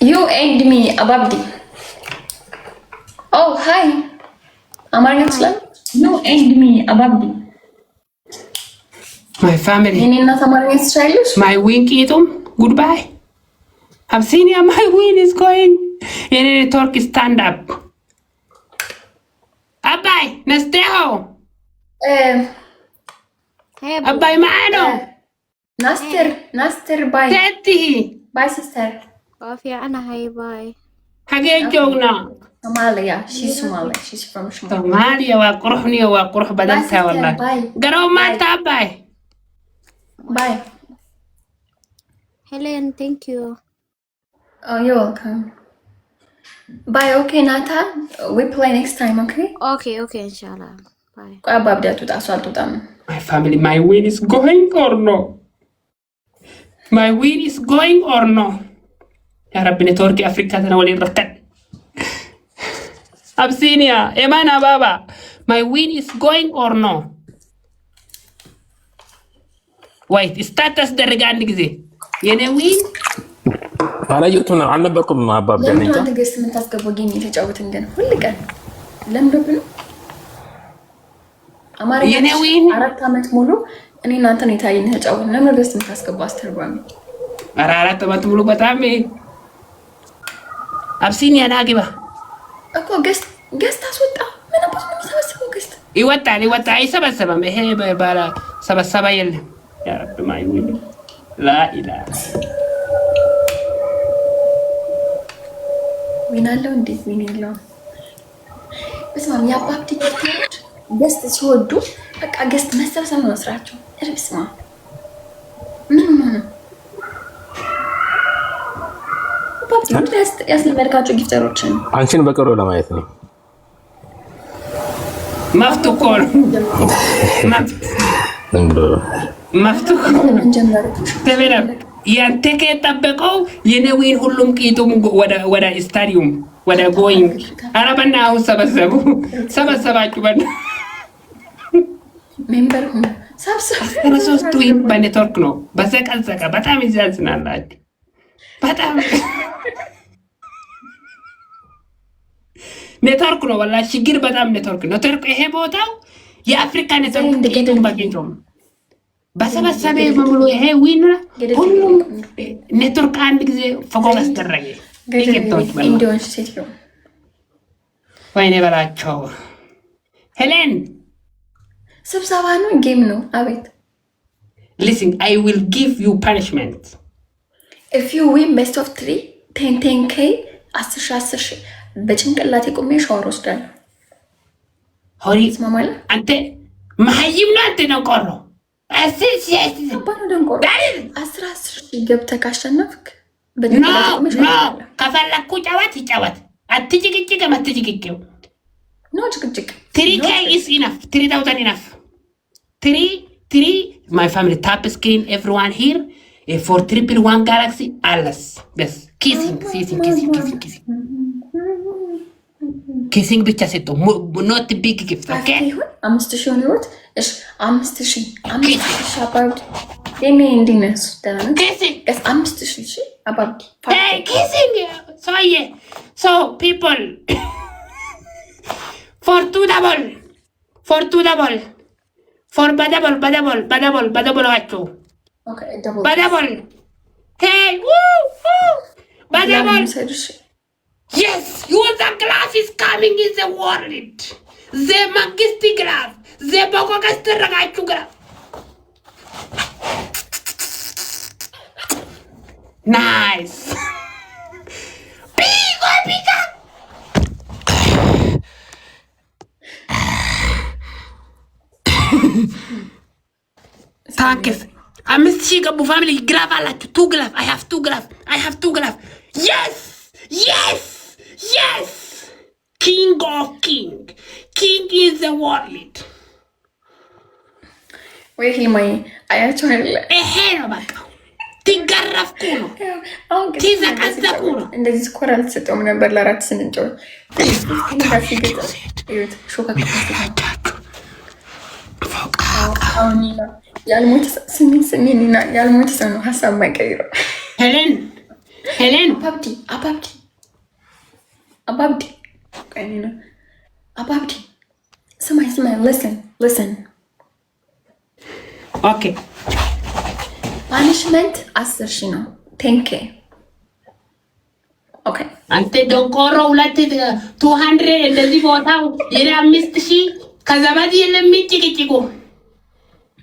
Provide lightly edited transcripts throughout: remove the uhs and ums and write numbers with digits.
You and me, Ababdi. Oh, hi. Amar Islam. You and me, Ababdi. My family. My wing eatum. Goodbye. I've seen you. My wing is going. You talk stand up. Abay, Nasteho. Abay Maano. Naster, bye. Tati. Bye, sister. Coffee, Anna, hi, bye. Hage jogna. Somalia. She's Somali. She's from Somalia. Somalia wa kuruhni wa kuruh badalta wallah. Garo mata bye. Bye. Helen, thank you. Oh, you're welcome. Bye, okay, Nata. We play next time, okay? Okay, inshallah. Bye. My family, my win is going or no? My win is going or no? Ya Rabbi network Africa tana wali rakat. Abyssinia, Emana Baba. My win is going or no? Wait, status the regarding gize. Yene win? አላየሁትም አልነበርኩም አባብ ደንታ ለምን ትግስት ምን ታስገባው ጌም የተጫወትን ግን ሁሉ ቀን ለምን ነው አማርኛ የኔ ዊን 4 አመት ሙሉ እኔ እናንተ ነው የታየን ተጫወትን ለምን ትግስት ምን ታስገባው አስተርጓሚ 4 አመት ሙሉ በጣም አብሲኒያ ናግባ እኮ ገስት አስወጣ ምን አባቱ ነው የሚሰበስበው ገስት ይወጣል አይሰበሰበም ይሄ ባላ ሰበሰባ የለም ያ ረብ ማይ ዊን ላ ኢላሃ ዊናለው እንዴት ዊን ይለው በስማም ያባብቲ ጊፍቶች ገስት ሲወዱ በቃ ገስት መሰብሰብ ነው ስራቸው እርብስማ ምን ባብቲ ገስት ያስለመድካቸው ጊፍተሮችን አንቺን በቀሮ ለማየት ነው ማፍቱኮል ማፍቱኮ ተበላ ያንተ ከጠበቀው የነዊን ሁሉም ቂጡም ወደ ስታዲየም ወደ ጎይንግ አረበና አሁን ሰበሰባችሁ በና ሜምበር ሆነ ሰብሰብ ሶስቱ በኔትወርክ ነው በዘቀዘቀ በጣም ይዛዝናላችሁ በጣም ኔትወርክ ነው ወላሂ ችግር በጣም ኔትወርክ ይሄ ቦታው የአፍሪካ ኔትወርክ ቂጡም በቂጡም በሰበሰበ በሙሉ ይሄ ዊን ሁሉም ኔትወርክ አንድ ጊዜ ፎከስ አደረገ ይከቶች ኢንዶንስ ሴትዮ ወይኔ በላቸው ሄለን ስብሰባ ነው ጌም ነው አቤት listen I will give you punishment if you win best of 3 10k 10 በጭንቅላቴ ቆሜ ሻወር ወስዳለሁ ሆሪ ማማለ አንተ ማህይም ነው አንተ ነው ቆሮ አባኑ ደንቆሮ 10 ገብተህ ካሸነፍክ ከፈለኩ ጨዋት አትጭቅጭቅ አትጭቅጭቅ ነው ጭቅጭቅ 3k is enough 3000 enough 3 my family tap screen everyone here for 111 galaxy alles yes kissing ብቻ ሰጠው not big gift okay 5000 ኖት እሺ 5000 አባውት ደሜ እንዲነስ ደና kissing es 5000 እሺ አባውት hey kissing so people for two double for badable acho okay badable hey woo badable yes the glass is coming in the world the mangisti glass the bogo gasteragachu glass nice Pika Thank you. I'm a chica family glove like 2 glove. I have 2 glove. Yes. King of king. King is the world. ወይ ሂልማይ አያቸው አይደለ ነው በቃ ትገረፍኩ ነው ትዘቀዘቁ ነው እንደዚህ ስኮራል ተሰጠው ነበር ለአራት ስንጨው ይሁት ሾካ ያልሞት ስሚና ያልሞት ሰው ነው ሐሳብ ማይቀይረው ሄለን ሄለን አባብዲ ቀኒና አባብዲ ስማኝ listen ኦኬ ፓኒሽመንት 10,000 ነው 10K ኦኬ አንተ ደንቆሮ 200 እንደዚህ ቦታው የኔ 5,000 ከዘባዲ የሚጭቅጭቁ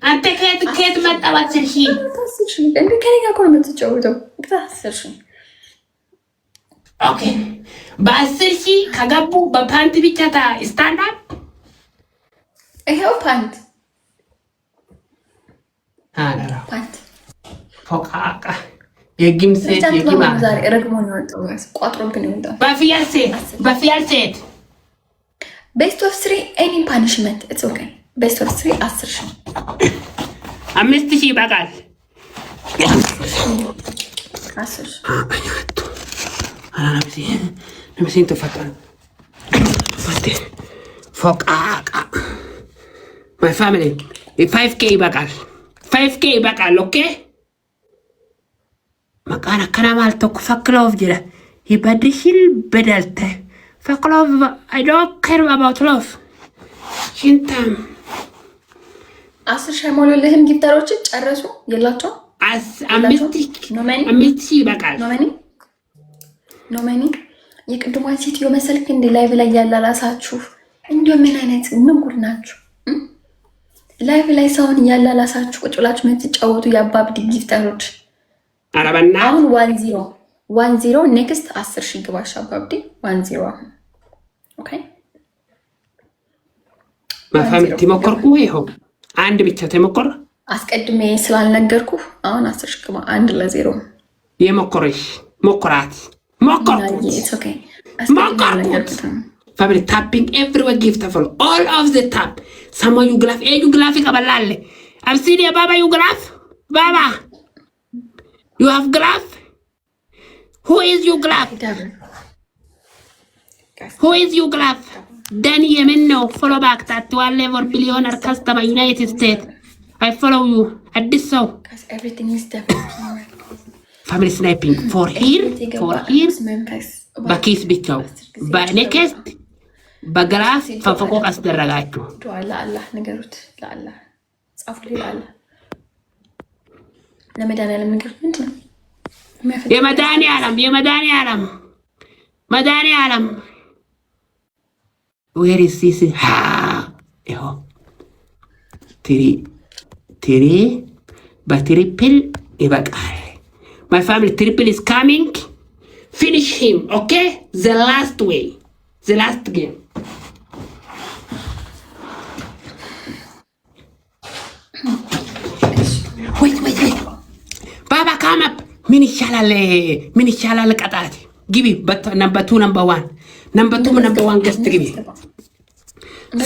አንተ ከየት መጣው 10,000 እንዴ ከኔ ጋር እኮ ነው የምትጫወተው 10,000 ኦኬ በ10,000 ከገቡ በፓንት ብቻ ስታንዳርድ ይሄው ፓንት አላላ ፎቃቃ የጊምሴት የጊማ ዛሬ ረግሞን ይወጣው ቋጥሮብን ይወጣው በፊያል ሴት ቤስት ኦፍ 3 ኤኒ ፓኒሽመንት ኢትስ ኦኬ ቤስት ኦፍ 3 10,000 5,000 ይበቃል 10,000 ነምሴን ተፈጠረ ፎቃቃ my family 5K ይበቃል 5K ይበቃል ኦኬ መቃና ከናማል ተኩ ፈክሎቭ ጀለ ይበድሽል በደልተ ፈክሎቭ I don't care about love ሽንታም 10,000 ሞሉልህም ጊፍተሮች ጨረሱ የላቸው 5,000 ይበቃል ኖ መኒ የቅድሟን ሴትዮ መሰልክ እንደ ላይቭ ላይ ያላላሳችሁ እንዴ ምን አይነት ምን ጉድ ናችሁ ላይቭ ላይ ሰውን ያላላሳችሁ ቁጭ ብላችሁ የምትጫወቱ የአባብዲ ጊፍተሮች አረባና አሁን 10 ኔክስት 10,000 ግባሽ አባብዲ 10 ኦኬ ማፋም ትሞክርኩ ይሄው አንድ ብቻ ተሞክር አስቀድሜ ስላልነገርኩ አሁን 10,000 ግባ 1-0 የሞክርሽ ሞክራት it's okay family tapping everywhere gift for all of the tap some you graph kabalale I've seen ya baba you graph baba you have graph who is you graph Danny Yemeno follow back that 12 level billionaire customer United States I follow you at this so because everything is definitely family sniping for here በኪስ ብቻው በኔክስት በግራፍ ፈፈቆ አስደረጋችሁ ለአላህ ንገሩት ለአላህ ጻፉልኝ ለአላህ ለመድኃኒዓለም ንገሩት ምንድነው የመድኃኒዓለም where is this ይኸው ትሪ በትሪፕል ይበቃል my family triple is coming finish him okay the last game wait baba come up ምን ይሻላል ቀጣት ግቢ number 2 number 1 ገስት ግቢ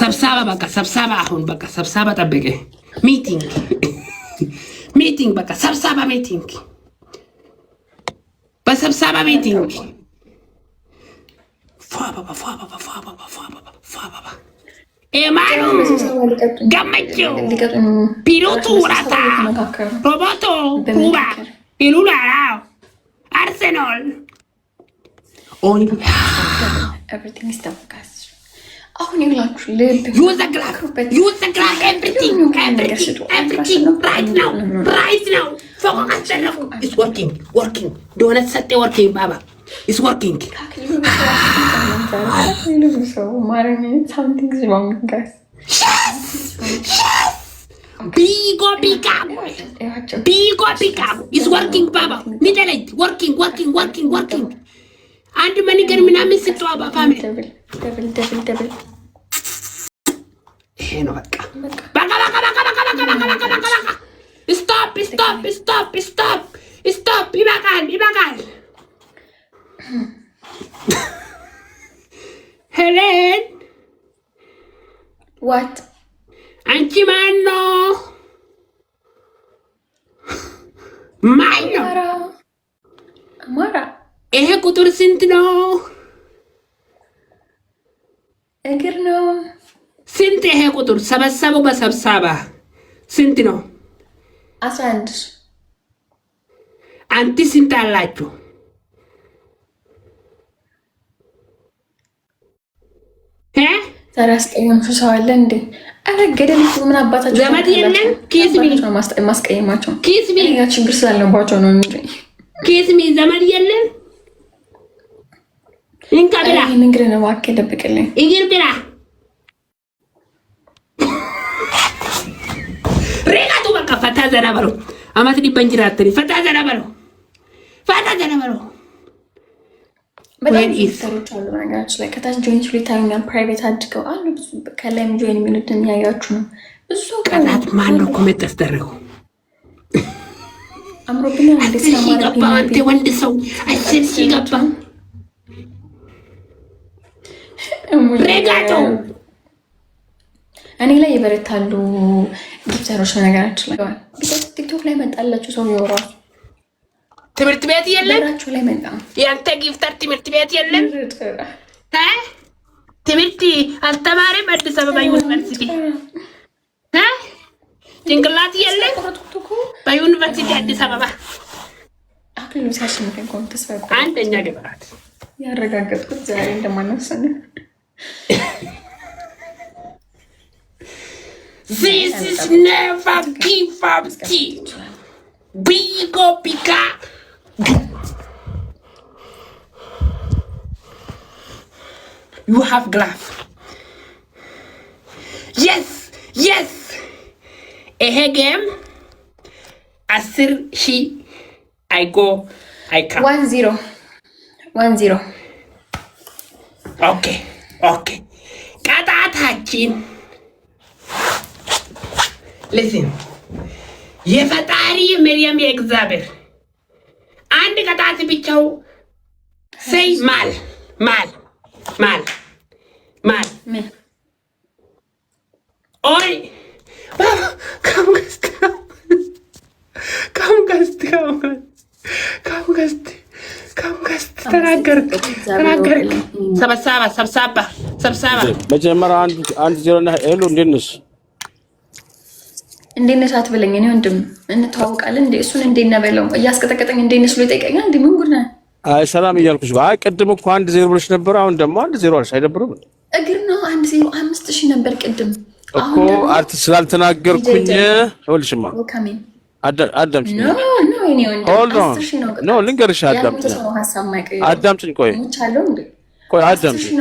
ሰብሳባ አሁን በቃ ሰብሳባ ጠብቄ ሚቲንግ በቃ ሰብሳባ ሚቲንግ በሰብሳባ ሚቲንግ ፏባባ ኤማኑ ገመችው ፒሎቱ ራታ ሮቦቶ ኩባ ኢሉላራ አርሴናል ኦን everything is done guys አሁን ይላችሁ ልብ use the glass everything right now focus it's working don't set the working baba it's working something's wrong guys bigo it's working baba middle working and many get ምናምን ስትዋባ ፋሚሊ ደብል ይሄ ነው በቃ ስቶፕ ይበቃል ሄለን what አንቺ ማን ነው አማራ ይሄ ቁጥር ስንት ነው እግር ነው ስንት ይሄ ቁጥር ሰበሰቡ በሰብሳባ ስንት ነው 11 አንቲ ስንት አላችሁ ዛሬ አስቀየምሽው ሰው አለ እንዴ? አረ ገደል ምን አባታችሁ ዘመድ የለም። ኪስሚ ማስቀየማቸው ኪስሚ ያ ችግር ስላለባቸው ነው እንጂ ኪስሚ ዘመድ የለም። እንካ ብላ ንግር ነው እባክህ ደብቅልኝ። ይግር ብላ ሬጋቱ በቃ ፈታ ዘና በሉ። አማት ዲበንጅራተሪ ፈታ ዘና በሉ። ፈታ ዘና በሉ። በጣም ኢስተሮች አሉ ነገራችን ላይ ከታች ጆይንት ፍሊታዩኛል ፕራይቬት አድርገው አሉ። ብዙ ከላይም ጆይን የሚሉትን ያያችሁ ነው። ብዙ ቀናት ማን ነው ኮሜንት አስደረገው? አምሮብኛ እንዴት ነው ማለት ነው? አንተ ወንድ ሰው አይሰልሽ ይገባ ሬጋቶ እኔ ላይ ይበረታሉ ጊፍተሮች ነገራችን ላይ ቲክቶክ ላይ መጣላችሁ ሰው ይወራል። ትምህርት ቤት የለም። ራችሁ ላይ መጣ ያንተ ጊፍተር ትምህርት ቤት የለም። ትምህርት አልተማረም። አዲስ አበባ ዩኒቨርሲቲ ጭንቅላት የለም። በዩኒቨርሲቲ አዲስ አበባ አክሊሉ ሲያሸንፍ እንኳን ተስፋ አንደኛ ገበራት ያረጋገጥኩት ዛሬ እንደማነሰነ This is never give up tea. Bigo pika. You have glove. Yes, yes. A game. Asir she. I go. I come. 1-0. 1-0. Okay. Okay. Katataችን Listen. የፈጣሪ መርያም የእግዚአብሔር አንድ ቅጣት ብቻው ሰይ ማል ኦይ ካምጋስት ተናገርክ ሰብሳባ መጀመሪያ አንድ ዜሮ እና ሄሎ እንዴት ነሽ? እንዴት ነሽ አትበለኝ። እኔ ወንድም እንተዋወቃለን እንዴ? እሱን እንዴት ነው በለው። እያስቀጠቀጠኝ እንዴት ነሽ ብሎ ይጠይቀኛል። እንዴ ምን ጉድ ነው? አይ ሰላም እያልኩሽ። አይ ቅድም እኮ 1-0 ብለሽ ነበር። አሁን ደግሞ 1-0 አልሽ። አይደብርም? እግር ነው 1-0 5000 ነበር ቅድም እኮ አርት ስላልተናገርኩኝ ይኸውልሽማ አዳምጪኝ። ኖ ልንገርሽ፣ አዳምጪኝ። ቆይ አዳምጪኝ።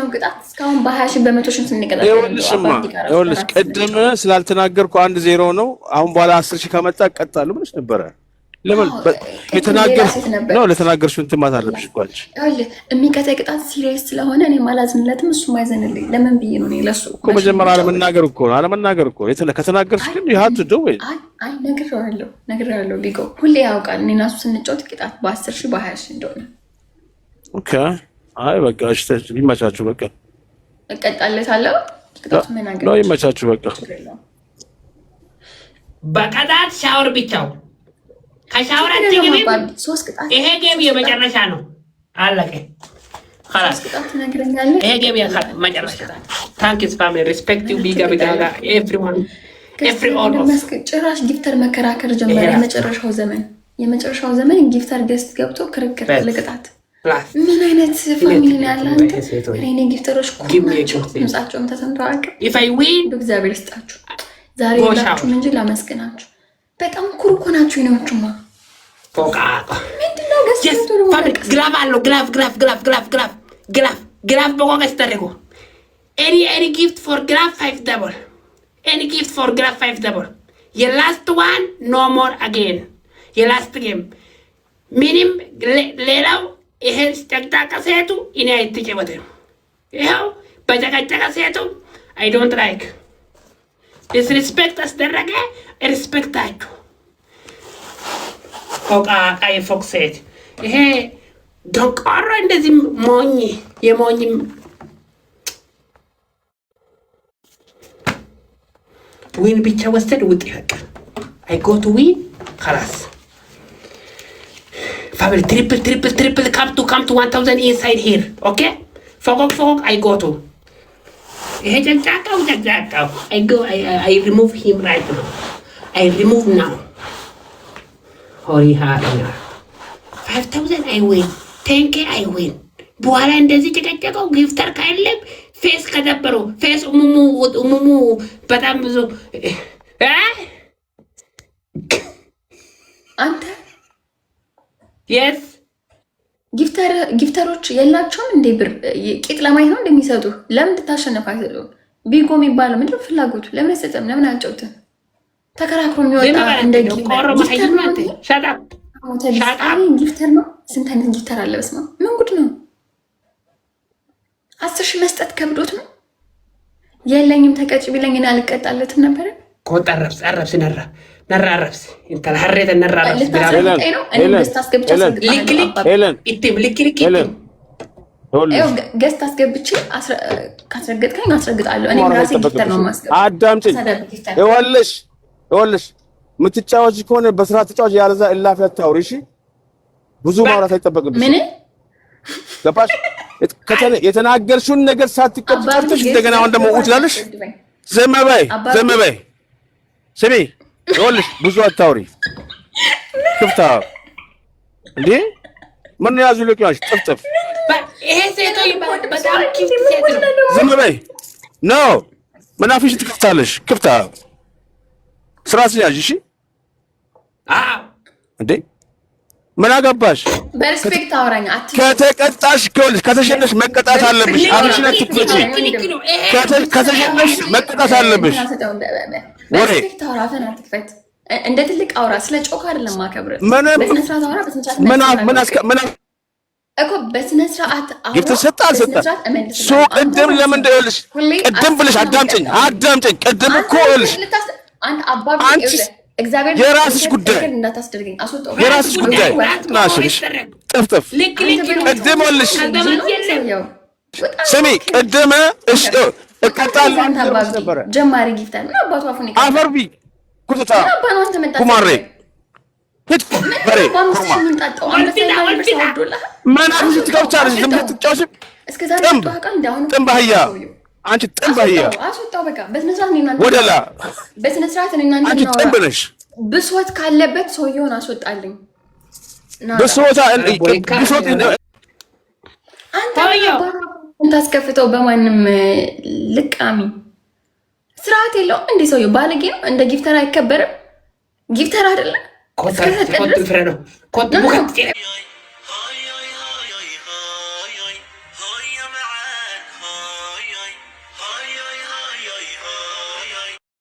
ይኸውልሽ ቅድም ስላልተናገርኩ 1-0 ነው። አሁን በኋላ 10,000 ከመጣ እቀጣለሁ ብለሽ ነበረ። ለምን ለተናገርሽው እንትን ማለት አለብሽ እኮ አንቺ። የሚቀጣይ ቅጣት ሲሪየስ ስለሆነ እኔ ማላዝንለትም እሱም አይዘንልኝ። ለምን ብዬ ነው ለሱ እኮ መጀመሪያ አለመናገር እኮ ከተናገርሽ ግን ይሀቱ ደው አይ ነግሬዋለሁ። ቢጎ ሁሌ ያውቃል። እኔ እና እሱ ስንጫወት ቅጣት በ10,000 በ20,000 እንደሆነ። ኦኬ አይ በቃ እሺ፣ ይመቻችሁ። በቃ እቀጣለታለሁ። ቅጣቱ መናገር ነው። ይመቻችሁ። በቃ በቅጣት ሻወር ብቻው ከሻወር አትገቢም። ይሄ ጌም የመጨረሻ ነው። አለቀ። خلاص ይሄ ጌም የመጨረሻ። ታንክስ ፋሚሊ ሪስፔክት ዩ ቢጋ ኤቭሪዋን ኤቭሪ ኦል ኦፍ ጭራሽ ጊፍተር መከራከር ጀመረ። የመጨረሻው ዘመን ጊፍተር ገስት ገብቶ ክርክር ለቅጣት ምን አይነት ፋሚሊ ነው ያለው? እኔ ጊፍተሮች ድምጻቸውም ተሰምተው አያውቅም። if I win እግዚአብሔር ይስጣችሁ። ዛሬ ሁላችሁም እንጂ ላመስግናችሁ። በጣም ኩሩ እኮ ናችሁ። ይነውችማ ፎቃ ምንድነው ገስት ግላፍ አለው ግላፍ በቆቀስ ተደረገ። any gift for graph 5 double. Any gift for graph 5 double. Your last one no more again. Your last game. ምንም ሌላው ይሄ ጨቅጫቃ ሴቱ እኔ አይተጨበተም። ይሄው በጨቅጫቃ ሴቱ I don't like. ዲስሪስፔክት አስደረገ። ሪስፔክታችሁ ፎቃቃ የፎቅ ሴት ይሄ ደንቃራ እንደዚህ የሞኝ ዊን ብቻ ወሰድ ውጥ ይፈቃል። I go to win خلاص family triple come to 1000 inside here okay ፎቅ I go to ይሄ ጨቅጫቃው I remove him right now. I remove now. ሆሪሃ 5000 I win 10k I win በኋላ እንደዚህ ጨቀጨቀው ጊፍተር ካለም ፌስ ከደበሩ ፌስ ሙሙ በጣም ብዙ አንተ የስ ጊፍተሮች የላቸውም እንዴ? ብር ቂጥ ለማየት ነው እንደሚሰጡ። ለምን ትታሸነፍ አይሰጡም? ቢጎ የሚባለው ምንድን ነው ፍላጎቱ? ለምን አይሰጥም? ለምን አያጨውትም? ተከራክሮ የሚወጣ እንደ ጊፍተር ነው። ስንት አይነት ጊፍተር አለ? በስመ አብ ምን ጉድ ነው? 10 ሺህ መስጠት ከብዶት ነው። የለኝም ተቀጭ ቢለኝ እኔ አልቀጣለትም ነበረ። ቆጠረብስ አረብስ ነራረብስ እንተላህሬተ ነራረብስ ልታስቀጣኝ ነው። እኔ ገስት አስገብቼ ገስት አስገብቼ ካስረገጥከኝ አስረግጣለሁ። እኔ ራሴ ጊፍተር ነው የማስገባው። አዳምጪኝ። ይኸውልሽ የምትጫወች ከሆነ በስራ ተጫወች። ያለዛ እላፊ አታውሪ። እሺ ብዙ ማውራት አይጠበቅብሽ። ምን ገባሽ? የተናገርሽውን ነገር ሳትቀጥቅጥሽ እንደገና አሁን ደግሞ ትላለሽ። ዝም በይ ስሚ። ይኸውልሽ ብዙ አታውሪ። ክፍታ እንዴ ምን ያዙ ልቅያሽ ጥፍጥፍ ይሄ ሴቶ በጣም ኪፍት ሴት ነው። ዝም በይ ነው ምናፍሽ ትከፍታለሽ። ክፍታ ስራ ሲያዥ እሺ። እንዴ ምን አገባሽ? በሪስፔክት አውራኝ። ከተቀጣሽ ከተሸነሽ መቀጣት አለብሽ። አብሽና ትኩጪ ከተሸነሽ መቀጣት አለብሽ። በሪስፔክት አውራ። ፈን አትክፈት። እንደ ትልቅ አውራ። ስለ ጮክ አይደለም ማከብረ። በስነ ስርዓት አውራ። በስነ ስርዓት እኮ በስነ ስርዓት አውራ። ይተሰጣ አልሰጣ ሶ ቅድም ለምን እንደልሽ ቅድም ብለሽ አዳምጪኝ። ቅድም እኮ ልሽ አንተ አባቢ እግዚአብሔር የራስሽ ጉዳይ እንዳታስደርገኝ አስወጣው። የራስሽ ጉዳይ ናሽሽ ጥፍጥፍ ቅድም ልሽ ስሚ ቅድም እሺ እቀጣለሁ ነበር ጀማሪ ጊፍተር ምን አባቱ አፉን ይቀር አፈርቢ ኩርታ ተመጣጣ ኩማሬ ሂድ በሬ መናፍሽ ትከብቻለሽ። ዝም ብለሽ ትጫወቺ ጥንባህያ አንቺ ጥንባህያ አስወጣው። በቃ በስነ ስርዓት ነኝ እናንተ ወደላ በስነ ስርዓት ነኝ እናንተ አንቺ ጥንብ ነሽ። ብሶት ካለበት ሰውየውን አስወጣልኝ። ብሶት አንተ ታስከፍተው በማንም ልቃሚ ስርዓት የለውም እንዴ? ሰውየው ባለጌ ነው። እንደ ጊፍተር አይከበርም። ጊፍተር አይደለም። ኮት ፍሬ ነው ኮት